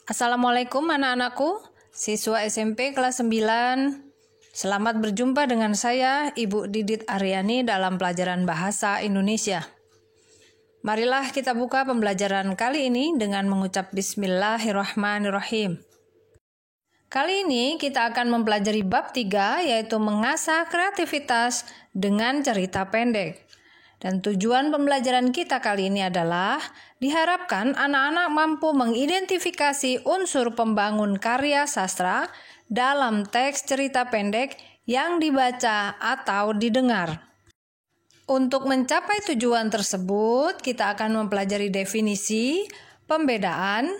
Assalamualaikum anak-anakku, siswa SMP kelas 9. Selamat berjumpa dengan saya, Ibu Didit Aryani dalam pelajaran Bahasa Indonesia. Marilah kita buka pembelajaran kali ini dengan mengucap Bismillahirrahmanirrahim. Kali ini kita akan mempelajari bab 3, yaitu mengasah kreativitas dengan cerita pendek. Dan tujuan pembelajaran kita kali ini adalah diharapkan anak-anak mampu mengidentifikasi unsur pembangun karya sastra dalam teks cerita pendek yang dibaca atau didengar. Untuk mencapai tujuan tersebut, kita akan mempelajari definisi, pembedaan,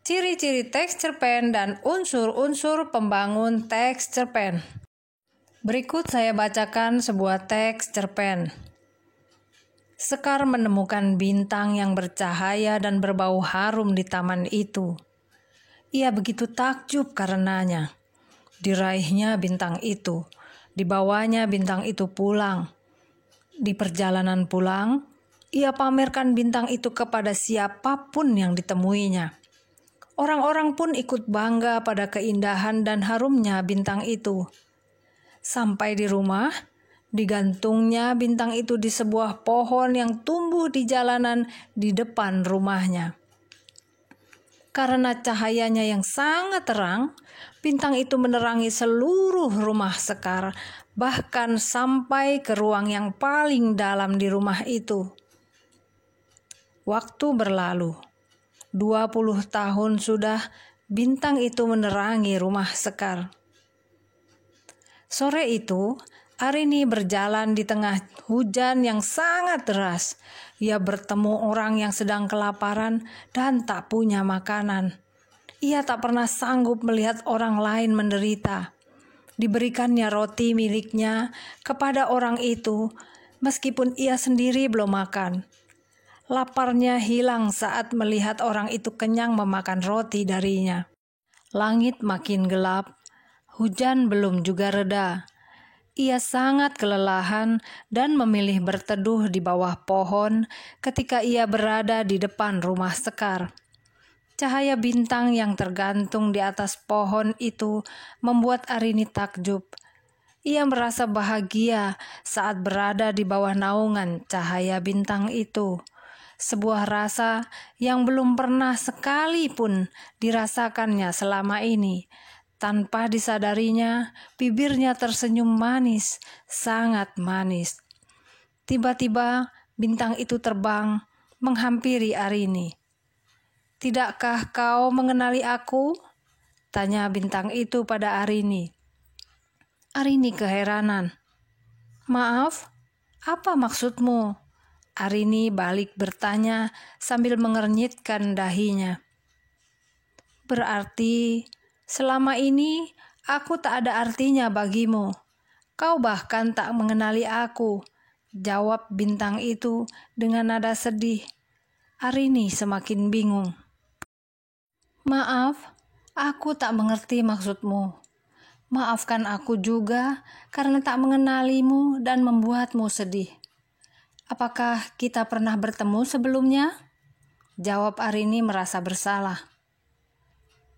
ciri-ciri teks cerpen, dan unsur-unsur pembangun teks cerpen. Berikut saya bacakan sebuah teks cerpen. Sekar menemukan bintang yang bercahaya dan berbau harum di taman itu. Ia begitu takjub karenanya. Diraihnya bintang itu, dibawanya bintang itu pulang. Di perjalanan pulang, ia pamerkan bintang itu kepada siapapun yang ditemuinya. Orang-orang pun ikut bangga pada keindahan dan harumnya bintang itu. Sampai di rumah, digantungnya bintang itu di sebuah pohon yang tumbuh di jalanan di depan rumahnya. Karena cahayanya yang sangat terang, bintang itu menerangi seluruh rumah Sekar, bahkan sampai ke ruang yang paling dalam di rumah itu. Waktu berlalu, 20 tahun sudah bintang itu menerangi rumah Sekar. Sore itu, Arini berjalan di tengah hujan yang sangat deras. Ia bertemu orang yang sedang kelaparan dan tak punya makanan. Ia tak pernah sanggup melihat orang lain menderita. Diberikannya roti miliknya kepada orang itu, meskipun ia sendiri belum makan. Laparnya hilang saat melihat orang itu kenyang memakan roti darinya. Langit makin gelap, hujan belum juga reda. Ia sangat kelelahan dan memilih berteduh di bawah pohon ketika ia berada di depan rumah Sekar. Cahaya bintang yang tergantung di atas pohon itu membuat Arini takjub. Ia merasa bahagia saat berada di bawah naungan cahaya bintang itu. Sebuah rasa yang belum pernah sekalipun dirasakannya selama ini. Tanpa disadarinya, bibirnya tersenyum manis, sangat manis. Tiba-tiba, bintang itu terbang, menghampiri Arini. "Tidakkah kau mengenali aku?" tanya bintang itu pada Arini. Arini keheranan. "Maaf, apa maksudmu?" Arini balik bertanya sambil mengernyitkan dahinya. "Berarti selama ini aku tak ada artinya bagimu. Kau bahkan tak mengenali aku," jawab bintang itu dengan nada sedih. Arini semakin bingung. "Maaf, aku tak mengerti maksudmu. Maafkan aku juga karena tak mengenalimu dan membuatmu sedih. Apakah kita pernah bertemu sebelumnya?" jawab Arini merasa bersalah.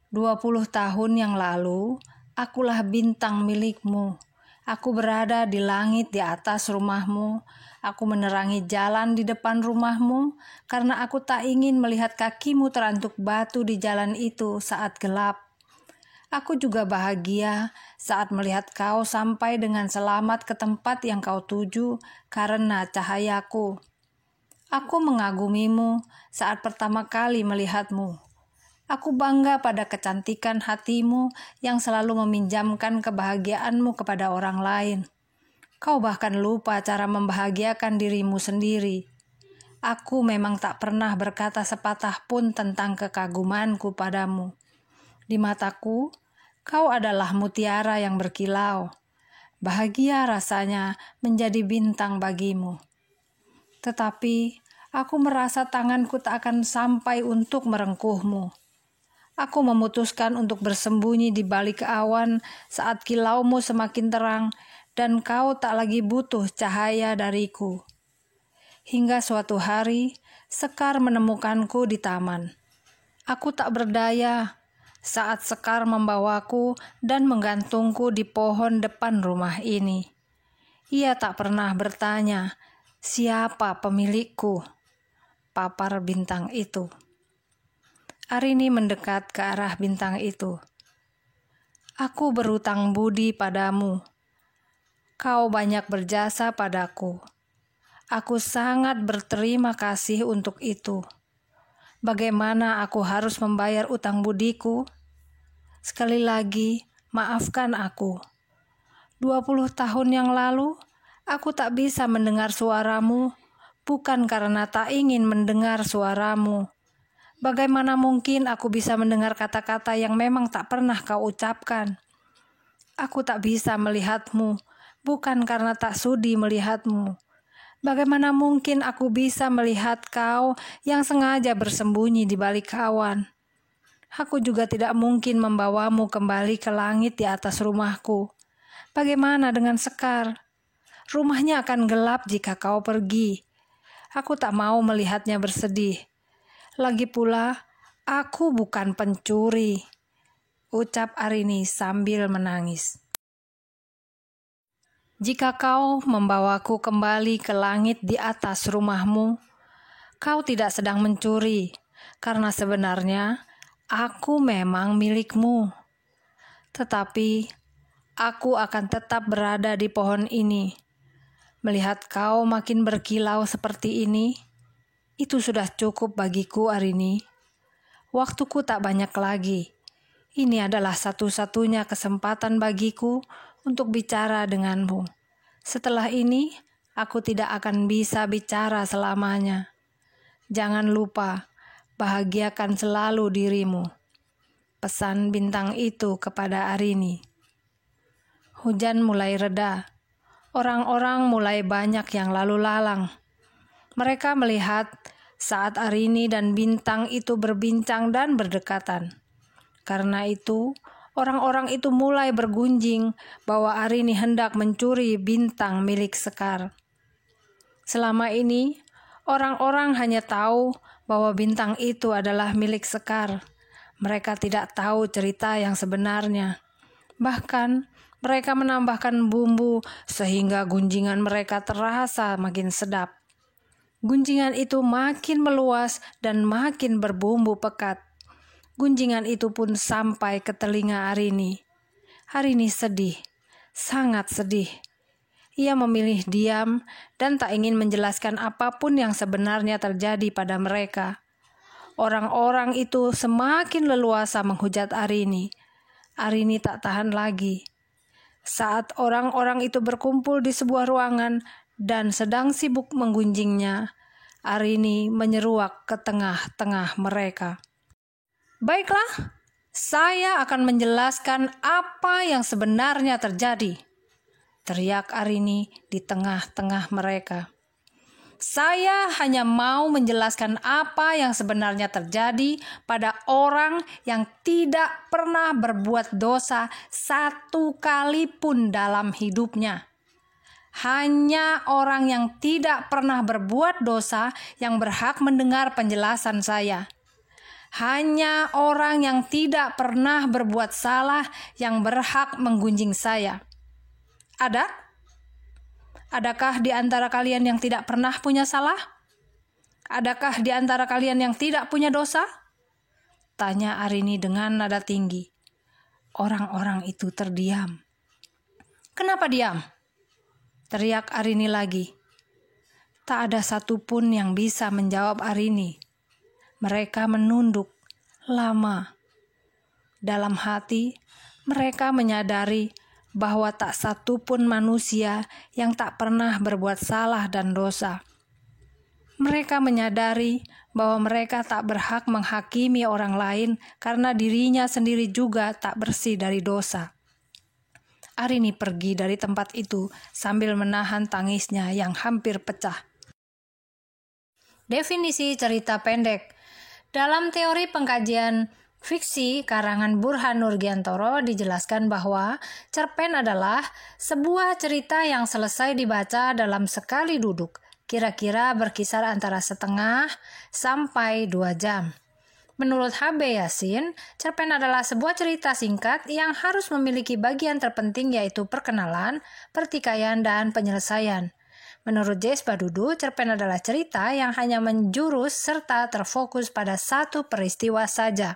20 tahun yang lalu, akulah bintang milikmu. Aku berada di langit di atas rumahmu. Aku menerangi jalan di depan rumahmu karena aku tak ingin melihat kakimu terantuk batu di jalan itu saat gelap. Aku juga bahagia saat melihat kau sampai dengan selamat ke tempat yang kau tuju karena cahayaku. Aku mengagumimu saat pertama kali melihatmu. Aku bangga pada kecantikan hatimu yang selalu meminjamkan kebahagiaanmu kepada orang lain. Kau bahkan lupa cara membahagiakan dirimu sendiri. Aku memang tak pernah berkata sepatah pun tentang kekagumanku padamu. Di mataku, kau adalah mutiara yang berkilau. Bahagia rasanya menjadi bintang bagimu. Tetapi aku merasa tanganku tak akan sampai untuk merengkuhmu. Aku memutuskan untuk bersembunyi di balik awan saat kilaumu semakin terang dan kau tak lagi butuh cahaya dariku. Hingga suatu hari, Sekar menemukanku di taman. Aku tak berdaya. saat Sekar membawaku dan menggantungku di pohon depan rumah ini. Ia tak pernah bertanya, siapa pemilikku? Papar bintang itu. Arini mendekat ke arah bintang itu. Aku berutang budi padamu. Kau banyak berjasa padaku. Aku sangat berterima kasih untuk itu. Bagaimana aku harus membayar utang budiku? Sekali lagi, maafkan aku. 20 tahun yang lalu, aku tak bisa mendengar suaramu, bukan karena tak ingin mendengar suaramu. Bagaimana mungkin aku bisa mendengar kata-kata yang memang tak pernah kau ucapkan? Aku tak bisa melihatmu, bukan karena tak sudi melihatmu. Bagaimana mungkin aku bisa melihat kau yang sengaja bersembunyi di balik awan? Aku juga tidak mungkin membawamu kembali ke langit di atas rumahku. Bagaimana dengan Sekar? Rumahnya akan gelap jika kau pergi. Aku tak mau melihatnya bersedih. Lagi pula, aku bukan pencuri, ucap Arini sambil menangis. Jika kau membawaku kembali ke langit di atas rumahmu, kau tidak sedang mencuri, karena sebenarnya aku memang milikmu. Tetapi aku akan tetap berada di pohon ini. Melihat kau makin berkilau seperti ini, itu sudah cukup bagiku, Arini. Waktuku tak banyak lagi. Ini adalah satu-satunya kesempatan bagiku untuk bicara denganmu. Setelah ini, aku tidak akan bisa bicara selamanya. Jangan lupa, bahagiakan selalu dirimu. Pesan bintang itu kepada Arini. Hujan mulai reda. Orang-orang mulai banyak yang lalu lalang. Mereka melihat saat Arini dan bintang itu berbincang dan berdekatan. Karena itu, orang-orang itu mulai bergunjing bahwa Arini hendak mencuri bintang milik Sekar. Selama ini, orang-orang hanya tahu bahwa bintang itu adalah milik Sekar. Mereka tidak tahu cerita yang sebenarnya. Bahkan, mereka menambahkan bumbu sehingga gunjingan mereka terasa makin sedap. Gunjingan itu makin meluas dan makin berbumbu pekat. Gunjingan itu pun sampai ke telinga Arini. Arini sedih, sangat sedih. Ia memilih diam dan tak ingin menjelaskan apapun yang sebenarnya terjadi pada mereka. Orang-orang itu semakin leluasa menghujat Arini. Arini tak tahan lagi. Saat orang-orang itu berkumpul di sebuah ruangan dan sedang sibuk menggunjingnya, Arini menyeruak ke tengah-tengah mereka. Baiklah, saya akan menjelaskan apa yang sebenarnya terjadi, teriak Arini di tengah-tengah mereka. Saya hanya mau menjelaskan apa yang sebenarnya terjadi pada orang yang tidak pernah berbuat dosa satu kali pun dalam hidupnya. Hanya orang yang tidak pernah berbuat dosa yang berhak mendengar penjelasan saya. Hanya orang yang tidak pernah berbuat salah yang berhak menggunjing saya. Adakah di antara kalian yang tidak pernah punya salah? Adakah di antara kalian yang tidak punya dosa? Tanya Arini dengan nada tinggi. Orang-orang itu terdiam. Kenapa diam? Teriak Arini lagi. Tak ada satupun yang bisa menjawab Arini. Mereka menunduk lama. Dalam hati, mereka menyadari bahwa tak satupun manusia yang tak pernah berbuat salah dan dosa. Mereka menyadari bahwa mereka tak berhak menghakimi orang lain karena dirinya sendiri juga tak bersih dari dosa. Arini pergi dari tempat itu sambil menahan tangisnya yang hampir pecah. Definisi cerita pendek. Dalam teori pengkajian fiksi karangan Burhan Nurgiantoro dijelaskan bahwa cerpen adalah sebuah cerita yang selesai dibaca dalam sekali duduk, kira-kira berkisar antara setengah sampai 2 jam. Menurut H.B. Yasin, cerpen adalah sebuah cerita singkat yang harus memiliki bagian terpenting yaitu perkenalan, pertikaian, dan penyelesaian. Menurut J.S. Badudu, cerpen adalah cerita yang hanya menjurus serta terfokus pada satu peristiwa saja.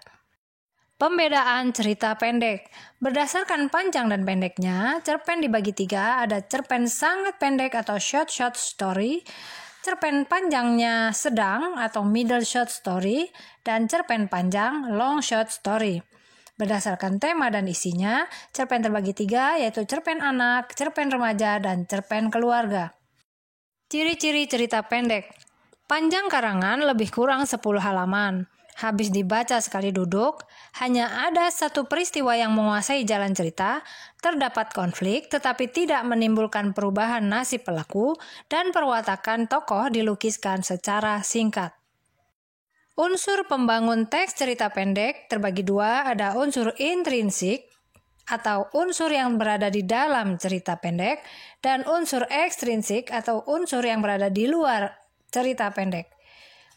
Pembedaan cerita pendek. Berdasarkan panjang dan pendeknya, cerpen dibagi 3, ada cerpen sangat pendek atau short story, cerpen panjangnya sedang atau middle short story, dan cerpen panjang long short story. Berdasarkan tema dan isinya, cerpen terbagi 3 yaitu cerpen anak, cerpen remaja, dan cerpen keluarga. Ciri-ciri cerita pendek. Panjang karangan lebih kurang 10 halaman. Habis dibaca sekali duduk, hanya ada satu peristiwa yang menguasai jalan cerita, terdapat konflik tetapi tidak menimbulkan perubahan nasib pelaku, dan perwatakan tokoh dilukiskan secara singkat. Unsur pembangun teks cerita pendek terbagi 2, ada unsur intrinsik atau unsur yang berada di dalam cerita pendek, dan unsur ekstrinsik atau unsur yang berada di luar cerita pendek.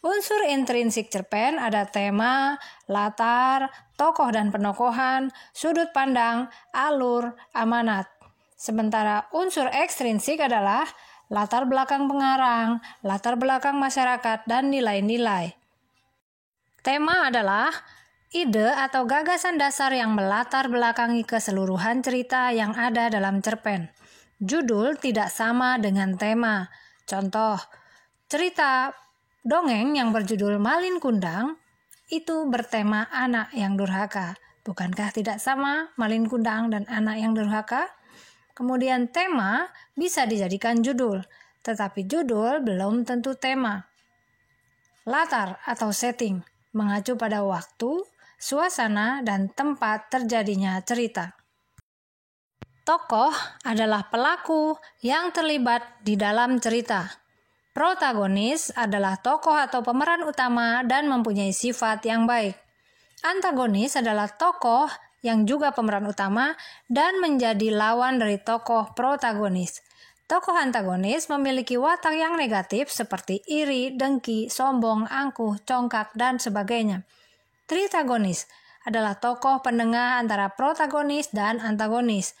Unsur intrinsik cerpen ada tema, latar, tokoh dan penokohan, sudut pandang, alur, amanat. Sementara unsur ekstrinsik adalah latar belakang pengarang, latar belakang masyarakat, dan nilai-nilai. Tema adalah ide atau gagasan dasar yang melatar belakangi keseluruhan cerita yang ada dalam cerpen. Judul tidak sama dengan tema. Contoh, cerita dongeng yang berjudul Malin Kundang itu bertema anak yang durhaka. Bukankah tidak sama Malin Kundang dan anak yang durhaka? Kemudian tema bisa dijadikan judul, tetapi judul belum tentu tema. Latar atau setting mengacu pada waktu, suasana, dan tempat terjadinya cerita. Tokoh adalah pelaku yang terlibat di dalam cerita. Protagonis adalah tokoh atau pemeran utama dan mempunyai sifat yang baik. Antagonis adalah tokoh yang juga pemeran utama dan menjadi lawan dari tokoh protagonis. Tokoh antagonis memiliki watak yang negatif seperti iri, dengki, sombong, angkuh, congkak, dan sebagainya. Tritagonis adalah tokoh penengah antara protagonis dan antagonis.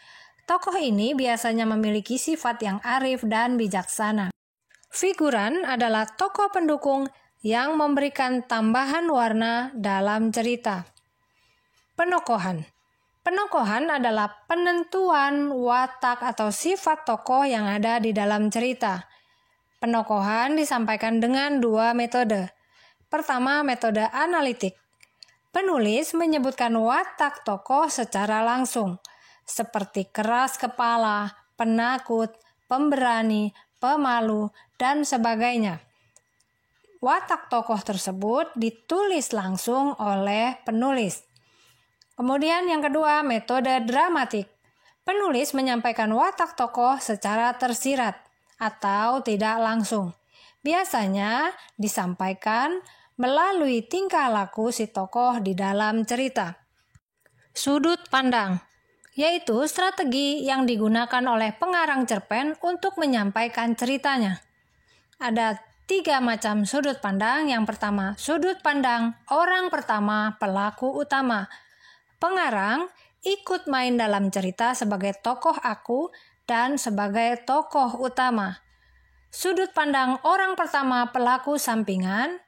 Tokoh ini biasanya memiliki sifat yang arif dan bijaksana. Figuran adalah tokoh pendukung yang memberikan tambahan warna dalam cerita. Penokohan. Penokohan adalah penentuan watak atau sifat tokoh yang ada di dalam cerita. Penokohan disampaikan dengan 2 metode. Pertama, metode analitik. Penulis menyebutkan watak tokoh secara langsung, seperti keras kepala, penakut, pemberani, pemalu, dan sebagainya. Watak tokoh tersebut ditulis langsung oleh penulis. Kemudian yang kedua, metode dramatik. Penulis menyampaikan watak tokoh secara tersirat atau tidak langsung. Biasanya disampaikan melalui tingkah laku si tokoh di dalam cerita. Sudut pandang, yaitu strategi yang digunakan oleh pengarang cerpen untuk menyampaikan ceritanya. Ada 3 macam sudut pandang. Yang pertama, sudut pandang orang pertama pelaku utama. Pengarang ikut main dalam cerita sebagai tokoh aku dan sebagai tokoh utama. Sudut pandang orang pertama pelaku sampingan.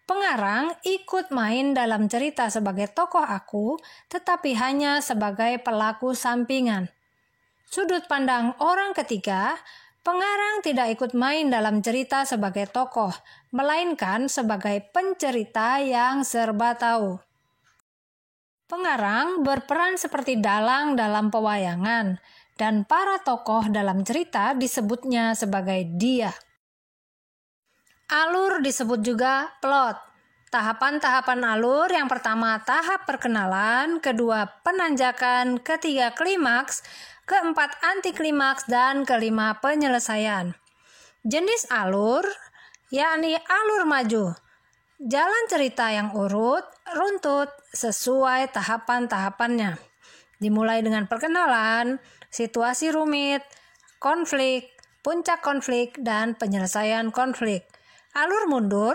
Pengarang ikut main dalam cerita sebagai tokoh aku, tetapi hanya sebagai pelaku sampingan. Sudut pandang orang ketiga, pengarang tidak ikut main dalam cerita sebagai tokoh, melainkan sebagai pencerita yang serba tahu. Pengarang berperan seperti dalang dalam pewayangan, dan para tokoh dalam cerita disebutnya sebagai dia. Alur disebut juga plot. Tahapan-tahapan alur, yang pertama tahap perkenalan, kedua penanjakan, ketiga klimaks, keempat antiklimaks, dan kelima penyelesaian. Jenis alur, yakni alur maju. Jalan cerita yang urut, runtut, sesuai tahapan-tahapannya. Dimulai dengan perkenalan, situasi rumit, konflik, puncak konflik, dan penyelesaian konflik. Alur mundur,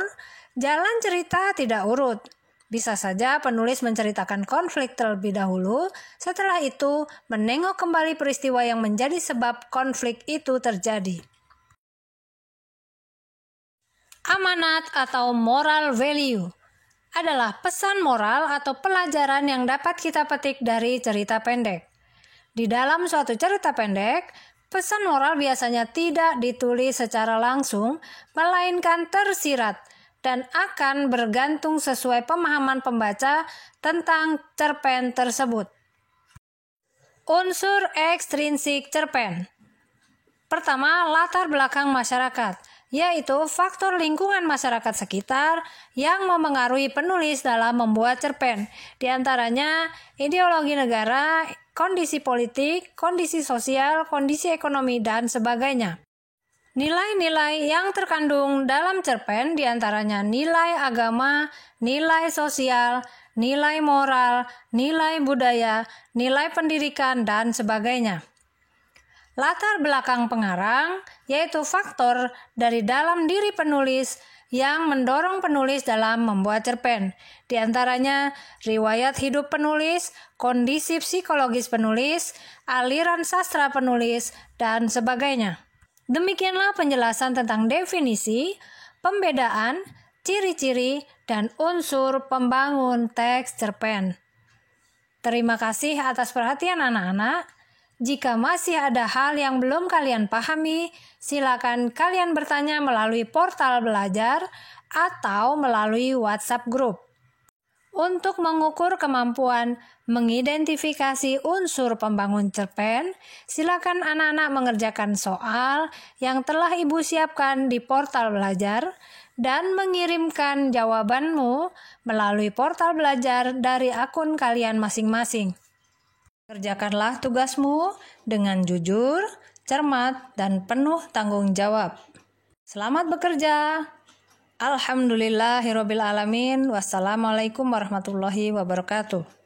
jalan cerita tidak urut. Bisa saja penulis menceritakan konflik terlebih dahulu, setelah itu menengok kembali peristiwa yang menjadi sebab konflik itu terjadi. Amanat atau moral value adalah pesan moral atau pelajaran yang dapat kita petik dari cerita pendek. Di dalam suatu cerita pendek, pesan moral biasanya tidak ditulis secara langsung, melainkan tersirat dan akan bergantung sesuai pemahaman pembaca tentang cerpen tersebut. Unsur ekstrinsik cerpen. Pertama, latar belakang masyarakat, yaitu faktor lingkungan masyarakat sekitar yang memengaruhi penulis dalam membuat cerpen. Di antaranya ideologi negara, kondisi politik, kondisi sosial, kondisi ekonomi, dan sebagainya. Nilai-nilai yang terkandung dalam cerpen diantaranya nilai agama, nilai sosial, nilai moral, nilai budaya, nilai pendidikan, dan sebagainya. Latar belakang pengarang yaitu faktor dari dalam diri penulis yang mendorong penulis dalam membuat cerpen. Di antaranya riwayat hidup penulis, kondisi psikologis penulis, aliran sastra penulis, dan sebagainya. Demikianlah penjelasan tentang definisi, pembedaan, ciri-ciri, dan unsur pembangun teks cerpen. Terima kasih atas perhatian anak-anak. Jika masih ada hal yang belum kalian pahami, silakan kalian bertanya melalui portal belajar atau melalui WhatsApp group. Untuk mengukur kemampuan mengidentifikasi unsur pembangun cerpen, silakan anak-anak mengerjakan soal yang telah Ibu siapkan di portal belajar dan mengirimkan jawabanmu melalui portal belajar dari akun kalian masing-masing. Kerjakanlah tugasmu dengan jujur, cermat, dan penuh tanggung jawab. Selamat bekerja! Alhamdulillahirrabbilalamin. Wassalamualaikum warahmatullahi wabarakatuh.